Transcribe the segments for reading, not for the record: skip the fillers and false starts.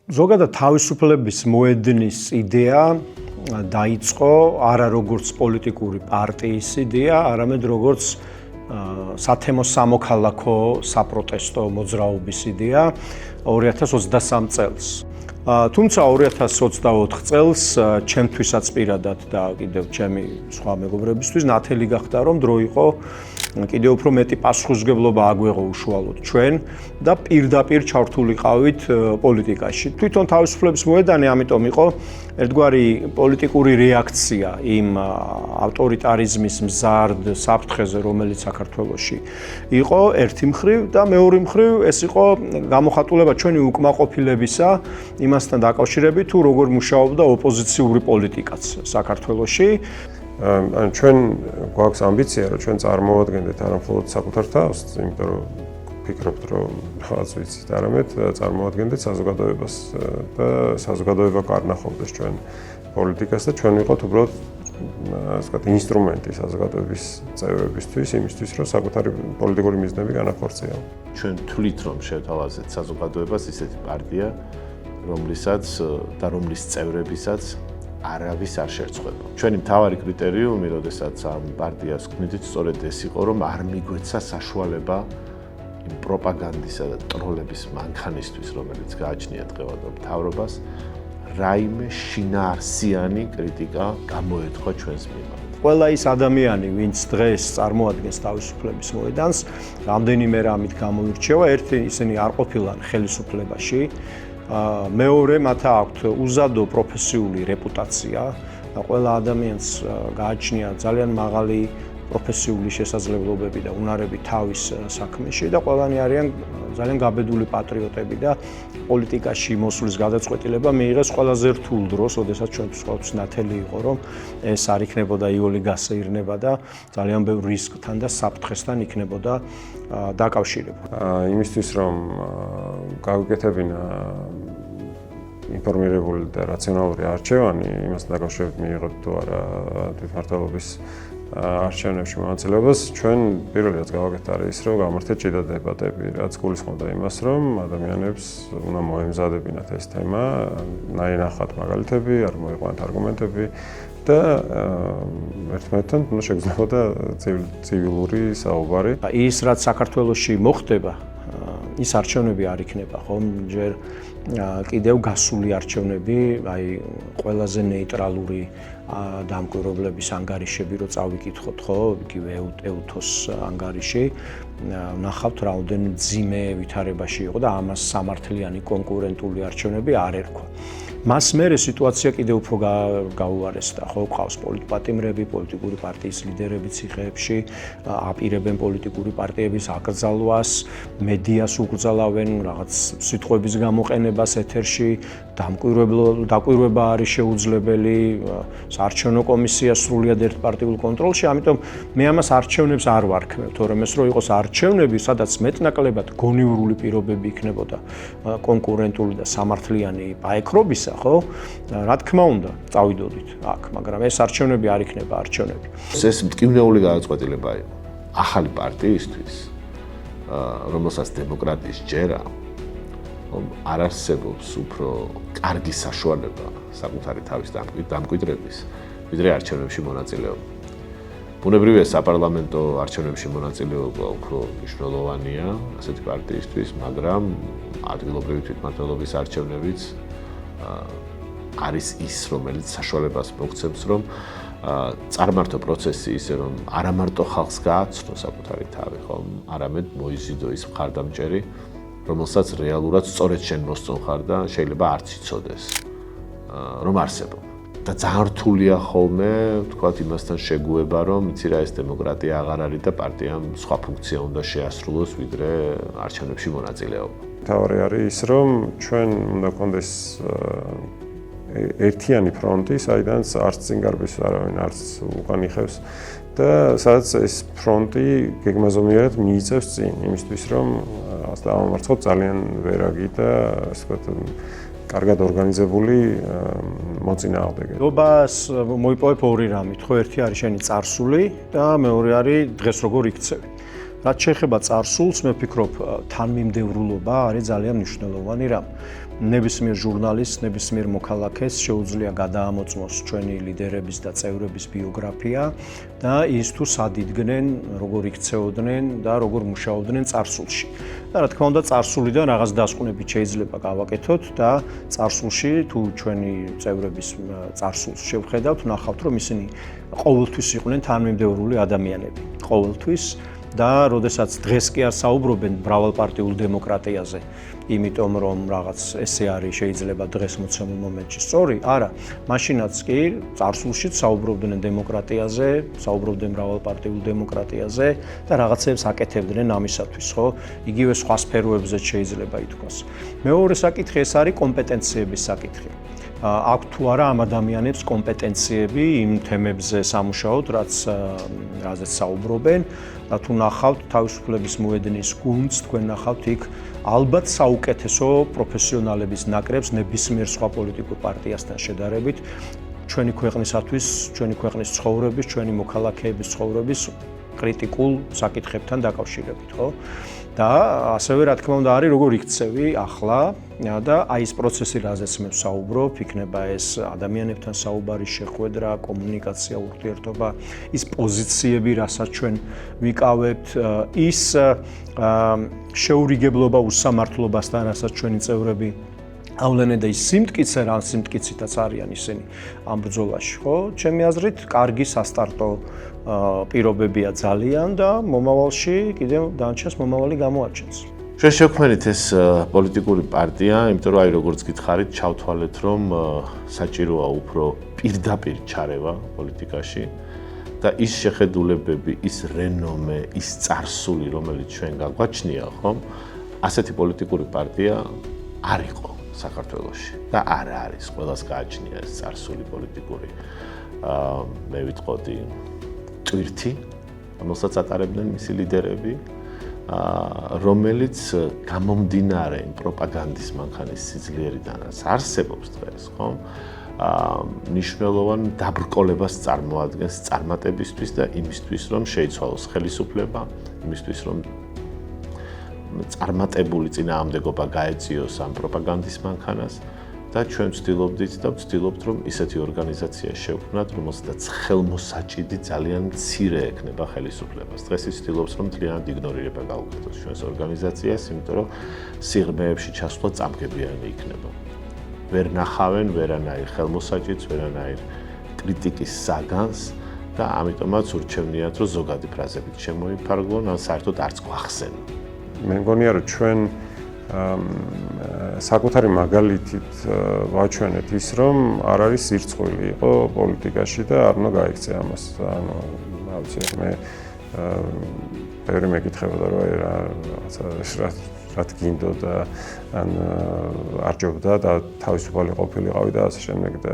ზოგადად თავისუფლების მოედნის იდეა დაიწყო არა როგორც პოლიტიკური პარტიის იდეა, არამედ როგორც სათემო სამოქალაქო საპროტესტო მოძრაობის იდეა 2023 წელს. თუმცა 2024 წელს ჩემთვისაც პირადად და კიდევ ჩემი სხვა მეგობრებისთვის ნათელი გახდა, რომ დრო იყო კიდევ უფრო მეტი პასუხისმგებლობა აგვეღო უშუალოდ ჩვენ და პირდაპირ ჩართულიყავით პოლიტიკაში. თვითონ თავისუფლების მოედანი ამიტომ იყო ერთგვარი პოლიტიკური რეაქცია იმ ავტორიტარიზმის მზარდ საფრთხეზე, რომელიც საქართველოში იყო ერთი მხრივ და მეორე მხრივ ეს იყო გამოხატულება ჩვენი უკმაყოფილებისა იმასთან დაკავშირებით, თუ როგორ მუშაობდა ოპოზიციური პოლიტიკაც საქართველოში. ჩვენ გვაქვს ამბიცია, რომ ჩვენ წარმოვადგენდეთ არა მხოლოდ საკუთარ თავს, იმიტომ რომ ვფიქრობთ, რომ რაღაც ვიცით, არამედ წარმოვადგენდეთ საზოგადოებას და საზოგადოება კარნახობდეს ჩვენ პოლიტიკას და ჩვენ ვიყოთ უბრალოდ ასე ვთქვათ, ინსტრუმენტი საზოგადოების წევრებისთვის, იმისთვის, რომ საკუთარი პოლიტიკური მიზნები განახორციელონ. ჩვენ თვლით, რომ შევთავაზეთ საზოგადოებას ისეთი პარტია, რომლისაც და რომლის წევრებისაც არავის არ შერცხვება. ჩვენი მთავარი კრიტერიუმი, როდესაც ამ პარტიას ვქმნით, სწორედ ეს იყო, რომ არ მიგვეცა საშუალება იმ პროპაგანდისა და ტროლების მანქანისთვის, რომელიც გააჩნია დღევანდელ მთავრობას, რაიმე შინაარსიანი კრიტიკა გამოეთქვა ჩვენს მიმართ. ყველა ის ადამიანი, ვინც დღეს წარმოადგენს თავისუფლების მოედანს, რამდენიმე რამით გამოირჩევა. ერთი, ისინი არ ყოფილან ხელისუფლებაში. მეორე, მათ აქვთ უზადო პროფესიული რეპუტაცია და ყველა ადამიანს გააჩნია ძალიან მაღალი პროფესიული შესაძლებლობები და უნარები თავის საქმეში და ყველანი არიან ძალიან გაბედული პატრიოტები და პოლიტიკაში მოსვლის გადაწყვეტილება მიიღეს ყველაზე რთულ დროს, როდესაც ჩვენთვის ნათელი იყო, რომ ეს არ იქნებოდა იური გასეირნება და ძალიან ბევრ რისკთან და საფრთხესთან იქნებოდა დაკავშირებული. იმისთვის, რომ გავიკეთებინა ინფორმირებული და რაციონალური არჩევანი, იმასთან დაკავშირებით მიიღოთ თუ არა თვითმმართველობის არჩევნებში მონაწილეობას, ჩვენ პირველი რაც გავაკეთეთ არის ის, რომ გამართეთ ჭიდა დებატები, რაც გულისხმობდა იმას, რომ ადამიანებს უნდა მოემზადებინათ ეს თემა, ნახათ მაგალითები, არ მოიყვანთ არგუმენტები და ერთმანეთთან შეგრძნებოდა ცივილური საუბარი. ის რაც საქართველოში მოხდება, ის არჩევნები არ იქნება, ხომ? ჯერ კიდევ გასული არჩევნები, აი ყველაზე ნეიტრალური დამკვირვებლების ანგარიშები რო წავიკითხოთ, ხო, იგივე EUTOS ანგარიში, ნახავთ რაოდენ მძიმე ვითარებაში იყო და ამას სამართლიანი კონკურენტული არჩევნები არ ერქვა. მას მერე სიტუაცია კიდევ უფრო გაუარესდა, ხო, ყავს პოლიტპატიმრები, პოლიტიკური პარტიის ლიდერები ციხეებში, აპირებენ პოლიტიკური პარტიების აკრძალვას, მედიას უკრძალავენ, რაღაც სიტყვების გამოყენებას ეთერში, დაკვირვება არის შეუძლებელი, საარჩევნო კომისია სრულიად ერთპარტიულ კონტროლში, ამიტომ მე ამას არჩევნებს არ ვარქმევ, თორემ ეს რო იყოს არჩევნები, სადაც მეტნაკლებად გონივრული პირობები იქნებოდა კონკურენტული და სამართლიანი პაექრობისა, ხო? რა თქმა უნდა, წავიდოდით აქ, მაგრამ ეს არჩევნები არ იქნება არჩევნები. ეს მტკივნეული გადაწყვეტილება იყო ახალი პარტიისთვის, რომელსაც დემოკრატიის ჯერა, არ არსებობს უფრო კარგი საშუალება საკუთარი თავის დამკვიდრების, ვიდრე არჩევნებში მონაწილეობა. ბუნებრივია, საპარლამენტო არჩევნებში მონაწილეობა უფრო მნიშვნელოვანია ასეთი პარტიისთვის, მაგრამ ადგილობრივი თვითმმართველობის არჩევნებიც არის ის, რომელიც საშუალებას მოგცემს, რომ წარმართო პროცესი ისე, რომ არა მარტო ხალხს გააცნო საკუთარი თავი, ხომ, არამედ მოიზიდო ის მხარდამჭერი, რომელსაც რეალურად სწორედ შენ მოსწონს ხარ და შეიძლება არც იცოდეს, რომ არსებობს. და ძალიან რთულია ხოლმე, ვთქვათ, იმასთან შეგუება, რომ იცი რა, ეს დემოკრატია აღარ არის და პარტიამ სხვა ფუნქცია უნდა შეასრულოს, ვიდრე არჩევნებში მონაწილეობა. თავი არის ის, რომ ჩვენ უნდა გქონდეს ერთიანი ფრონტი, საიდანაც არც წინგარბის არავინ არც უკან იხევს და სადაც ეს ფრონტი გეგმაზომიერად მიიწევს წინ, იმისთვის, რომ დავამარცხოთ ძალიან ვერაგი და ასე ვთქვათ, კარგად ორგანიზებული მოწინააღმდეგე. ნობას მოიპოვებ ორი რამით, ხო, ერთი არის შენი წარსული და მეორე არის დღეს როგორ იქცევი. რაც შეეხება წარსულს, მე ვფიქრობ, თანმიმდევრულობა არის ძალიან მნიშვნელოვანი რამ. ნებისმიერ ჟურნალისტს, ნებისმიერ მოქალაქეს შეუძლია გადაამოწმოს ჩვენი ლიდერების და წევრების ბიოგრაფია და ის თუ სად იდგნენ, როგორ იქცეოდნენ და როგორ მუშაობდნენ წარსულში. და რა თქმა უნდა, წარსულიდან რაღაც დასკვნებით შეიძლება გავაკეთოთ და წარსულში თუ ჩვენი წევრების წარსულს შევხედავთ, ნახავთ, რომ ისინი ყოველთვის იყვნენ თანმიმდევრული ადამიანები. ყოველთვის და როდესაც დღეს კი არ საუბრობენ მრავალპარტიულ დემოკრატიაზე, იმიტომ რომ რაღაც ესე არის შეიძლება დღეს მოცემულ მომენტში სწორი, არა, მაშინაც კი წარსულშიც საუბრობდნენ დემოკრატიაზე, საუბრობდნენ მრავალპარტიულ დემოკრატიაზე და რაღაცებს აკეთებდნენ ამისათვის, ხო? იგივე სხვა სფეროებზეც შეიძლება ითქვას. მეორე საკითხი ეს არის კომპეტენციების საკითხი. აქვს თუ არა ამ ადამიანებს კომპეტენციები იმ თემებზე სამუშაოდ, რაზეც საუბრობენ და თუ ნახავთ თავისუფლების მოედნის გუნდს, თქვენ ნახავთ იქ ალბათ საუკეთესო პროფესიონალების ნაკრებს ნებისმიერ სხვა პოლიტიკურ პარტიასთან შედარებით ჩვენი ქვეყნისათვის, ჩვენი ქვეყნის ცხოვრების, ჩვენი მოქალაქეების ცხოვრების კრიტიკულ საკითხებთან დაკავშირებით, ხო? და ასევე რა თქმა უნდა არის როგორ იქცევი ახლა და აი ეს პროცესი რაზეც მე ვსაუბრობ, იქნება ეს ადამიანებთან საუბარი, შეხვედრა, კომუნიკაცია, ურთიერთობა, ის პოზიციები, რასაც ჩვენ ვიკავებთ, ის შეურიგებლობა უსამართლობასთან, რასაც ჩვენი წევრები ავლენენ და ის სიმტკიცე, რა სიმტკიცითაც არიან ისინი ამ ბრძოლაში, ხო? ჩემი აზრით, კარგი სასტარტო პირობებია ძალიან და მომავალში კიდევ დანარჩენს მომავალი გამოაჩენს. ჩვენ შევქმნით ეს პოლიტიკური პარტია, იმიტომ რომ აი როგორც გითხარით, ჩავთვალეთ, რომ საჭიროა უფრო პირდაპირ ჩარევა პოლიტიკაში და ის შეხედულებები, ის რენომე, ის წარსული, რომელიც ჩვენ გაგვაჩნია, ხომ? ასეთი პოლიტიკური პარტია არ იყო საქართველოში და არ არის. ყველას გააჩნია ეს წარსული პოლიტიკური მე ვიტყოდი ტვირთი, რომელსაც ატარებდნენ მისი ლიდერები, რომელიც გამომდინარე პროპაგანდის მანქანის სიძლიერიდან არსებობს დღეს, ხო? მნიშვნელოვან დაბრკოლებას წარმოადგენს წარმატებისთვის და იმისთვის, რომ შეიცვალოს ხელისუფლება, იმისთვის, რომ წარმატებული წინააღმდეგობა გაეწიოს ამ პროპაგანდის მანქანას და ჩვენ ვცდილობდით და ვცდილობთ, რომ ისეთი ორგანიზაცია შევქმნათ, რომელსაც ხელმოსაჭიდი ძალიან მცირე ექნება ხელისუფლებას. დღეს ის ვცდილობს, რომ მთლიანად იგნორირება გაუკეთოს ჩვენს ორგანიზაციას, იმიტომ რომ სიღრმეებში ჩასვლა წამგებიანი იქნება. ვერ ნახავენ ვერანაირ ხელმოსაჭიდს, ვერანაირ კრიტიკის საგანს და ამიტომაც ურჩევნიათ, რომ ზოგადი ფრაზებით შემოიფარგლონ, ან საერთოდ არც გვახსენონ. მე მგონია, რომ ჩვენ საკუთარი მაგალითით ვაჩვენეთ ის, რომ არ არის სირცხვილი იყო პოლიტიკაში და არ უნდა გაიქცე ამას. ანუ რა ვიცი, მე ბევრი მეკითხებოდა, რომ რაღაცა რა თქინდო და ან არჯობდა და თავისუფალი ყოფილიყავი და ასე შემდეგ და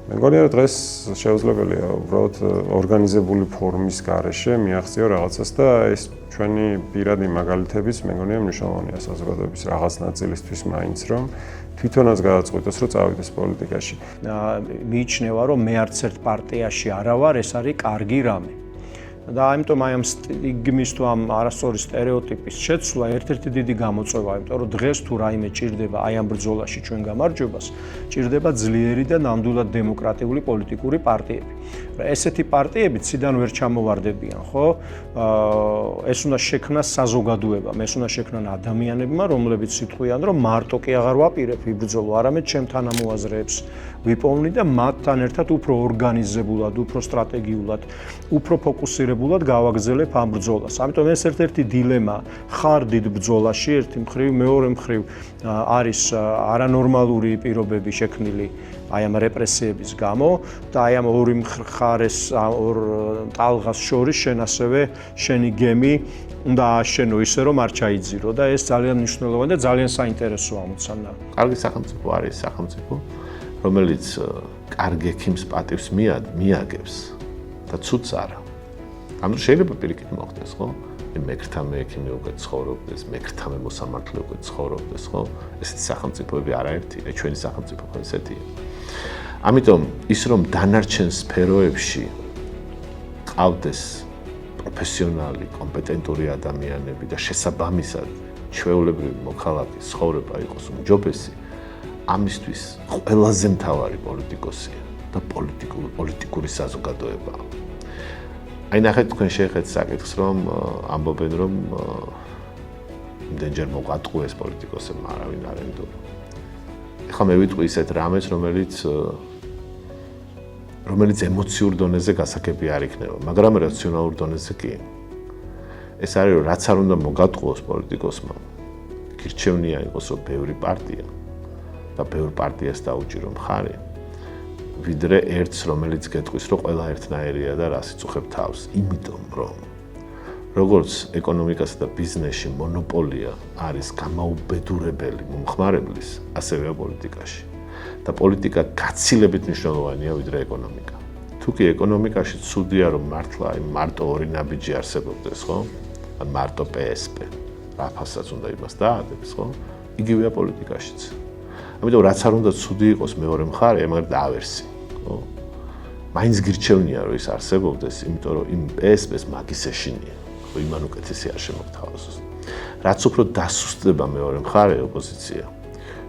მე მგონია, რომ დღეს შეუძლებელია უბრალოდ ორგანიზებული ფორმის გარეშე მიაღწიო რაღაცას და ეს ჩვენი პირადი მაგალითების მე მგონია მნიშვნელოვანია საზოგადოების რაღაც ნაწილისთვის მაინც რომ თვითონაც გადაწყვიტოს რომ წავიდეს პოლიტიკაში. მიიჩნევა რომ მე არც ერთ პარტიაში არა ვარ, ეს არის კარგი რამე. და ამიტომ აი ამ სტიგმის თუ ამ არასწორი სტერეოტიპის შეცვლა ერთ-ერთი დიდი გამოწვევაა, იმიტომ რომ დღეს თუ რაიმე ჭირდება აი ამ ბრძოლაში ჩვენ გამარჯვებას, ჭირდება ძლიერი და ნამდვილად დემოკრატიული პოლიტიკური პარტიები. ესეთი პარტიები ციდან ვერ ჩამოვარდებიან, ხო? ეს უნდა შექმნას საზოგადოებამ, ეს უნდა შექმნან ადამიანებმა, რომლებიც იტყვიან, რომ მარტო კი აღარ ვაპირებ ვიბრძოლო, არამედ ჩემ თანამოაზრეებს ვიპოვნი და მათთან ერთად უფრო ორგანიზებულად, უფრო სტრატეგიულად, უფრო ფოკუსირებულად გავაგრძელებ ამ ბრძოლას. ამიტომ ეს ერთ-ერთი დილემა ხარ დიდ ბრძოლაში, ერთი მხრივ, მეორე მხრივ არის არანორმალური პირობები შექმნილი აი ამ რეპრესიების გამო და აი ამ ორი მხარეს ორ ტალღას შორის შენ ასევე შენი გემი უნდა ააშენო ისე რომ არ ჩაიძირო და ეს ძალიან მნიშვნელოვანი და ძალიან საინტერესოა მოცანა. კარგი სახელმწიფო არის სახელმწიფო, რომელიც კარგ ექიმს პატივს მიაგებს და ცუდს არა. ამ შეიძლება პირიქით მოხდეს, ხო? მეკრთამე ექიმი უკვე ცხოვრობდეს, მეკრთამე მოსამართლე უკვე ცხოვრობდეს, ხო? ესეთი სახელმწიფოები არაერთია, ჩვენი სახელმწიფო ხო ესეთია. ამიტომ ის რომ დანარჩენ სფეროებში ყავდეს პროფესიონალი, კომპეტენტური ადამიანები და შესაბამისად ჩვეულებრივი მოქალაქის ცხოვრება იყოს უმჯობესი, ამისთვის ყველაზე მთავარი პოლიტიკოსია და პოლიტიკური საზოგადოება. აი ნახეთ თქვენ შეეხეთ საკითხს, რომ ამბობენ, რომ იმდენჯერ მოყატყუეს პოლიტიკოსებმა არავინ არ ენდობა. ეხლა მე ვიტყვი ისეთ რამეს, რომელიც ემოციურ დონეზე გასაგები არ იქნება, მაგრამ რაციონალურ დონეზე კი. ეს არის რომ რაც არ უნდა მოგატყუოს პოლიტიკოსმა, გირჩევნია იყოს რომ ბევრი პარტია და ბევრ პარტიას დაუჭირო მხარი, ვიდრე ერთს, რომელიც გეტყვის რომ ყველა ერთნაირია და რას იწუხებ თავს, იმიტომ რომ როგორც ეკონომიკასა და ბიზნესში მონოპოლია არის გამაუბედურებელი მომხმარებლის, ასევე პოლიტიკაში. და პოლიტიკა გაცილებით მნიშვნელოვანია ვიდრე ეკონომიკა. თუ კი ეკონომიკაში ცუდია რომ მართლა მარტო ორი ნაბიჯი არსებობდეს, ხო? ან მარტო PSP, რაფასაც უნდა იმას დაადებს, ხო? იგივეა პოლიტიკაშიც. ამიტომ რაც არ უნდა ცუდი იყოს მეორე მხარე, მაგრამ დაავერსი, ხო? მაინც გირჩევნია რომ ის არსებობდეს, იმიტომ რომ იმ PSP-ს მაგის ეშინია, ხო, იმან უკეთესი არ შემოგთავაზოს. რაც უფრო დასუსტდება მეორე მხარე ოპოზიცია,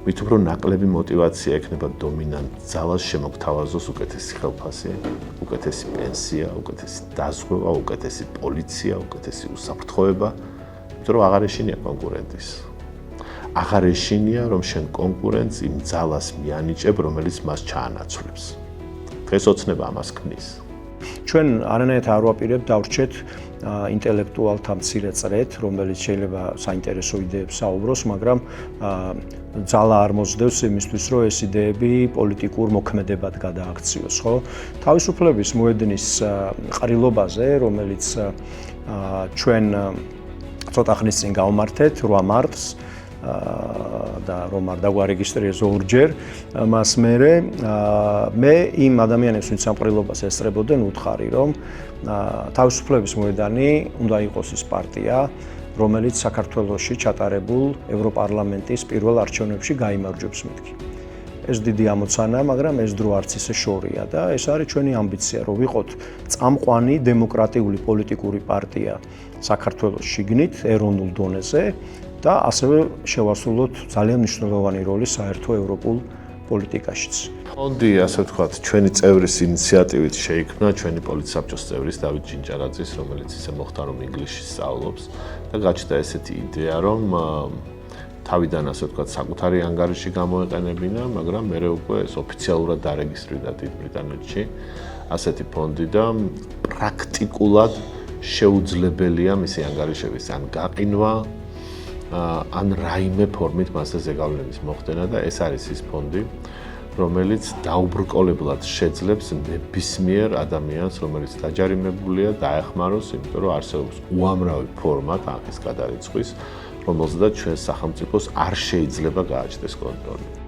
მით უფრო ნაკლები мотиваცია ექნება დომინანტ ძალას შემოგთავაზოს უკეთესი ხელფასი, უკეთესი პენსია, უკეთესი დაზღვევა, უკეთესი პოლიცია, უკეთესი უსაფრთხოება, იმიტომ რომ აღარ ეშინია კონკურენტის. აღარ ეშინია რომ შენ კონკურენტს იმ ძალას მიანიჭებ, რომელიც მას ჩაანაცვლებს. დღეს ოცნება ამას ქმნის. ჩვენ არანაირად არ ვაპირებთ დავრჩეთ ინტელექტუალთა მცირე წრედ, რომელიც შეიძლება საინტერესო იდეებს საუბროს, მაგრამ ძალა არ მოძდევს იმისთვის, რომ ეს იდეები პოლიტიკურ მოქმედებად გადააქციოს, ხო? თავისუფლების მოედნის ყრილობაზე, რომელიც ჩვენ ცოტა ხნის წინ გავმართეთ 8 მარტს და რომ არ დაგვარეგისტრირეს ორჯერ, მას მე იმ ადამიანებს, ვინც ამ ყრილობას ესწრებოდნენ, უთხარი, რომ თავისუფლების მოედანი უნდა იყოს ის პარტია, რომელიც საქართველოში ჩატარებულ ევროპარლამენტის პირველ არჩევნებში გაიმარჯვებს მეთქი. ეს დიდი ამოცანაა, მაგრამ ეს დრო არც ისე შორია და ეს არის ჩვენი ამბიცია, რომ ვიყოთ წამყვანი დემოკრატიული პოლიტიკური პარტია საქართველოს შიგნით, ეროვნულ დონეზე და ასევე შევასრულოთ ძალიან მნიშვნელოვანი როლი საერთო ევროპულ პოლიტიკაშიც. ფონდი, ასე ვთქვათ, ჩვენი წევრის ინიციატივით შეიქმნა, ჩვენი პოლიტსაბჭოს წევრის დავით ჯინჯარაძის, რომელიც ისე მოხდა, რომ ინგლისში სწავლობს და გაჩნდა ესეთი იდეა, რომ თავიდან, ასე ვთქვათ, საკუთარი ანგარიში გამოეყენებინა, მაგრამ მერე უკვე ეს ოფიციალურად დარეგისტრირდა დიდ ბრიტანეთში ასეთი ფონდი და პრაქტიკულად შეუძლებელია მისი ანგარიშების ან გაყინვა, ან რაიმე ფორმით მასზე ზეგავლენის მოხდენა და ეს არის ის ფონდი, რომელიც დაუბრკოლებლად შეძლებს ნებისმიერ ადამიანს, რომელიც დაჯარიმებულია, დაეხმაროს, იმიტომ რომ არსებობს უამრავი ფორმა თანხის გადარიცხვის, რომელზედაც ჩვენ სახელმწიფოს არ შეიძლება გააჩნდეს კონტროლი.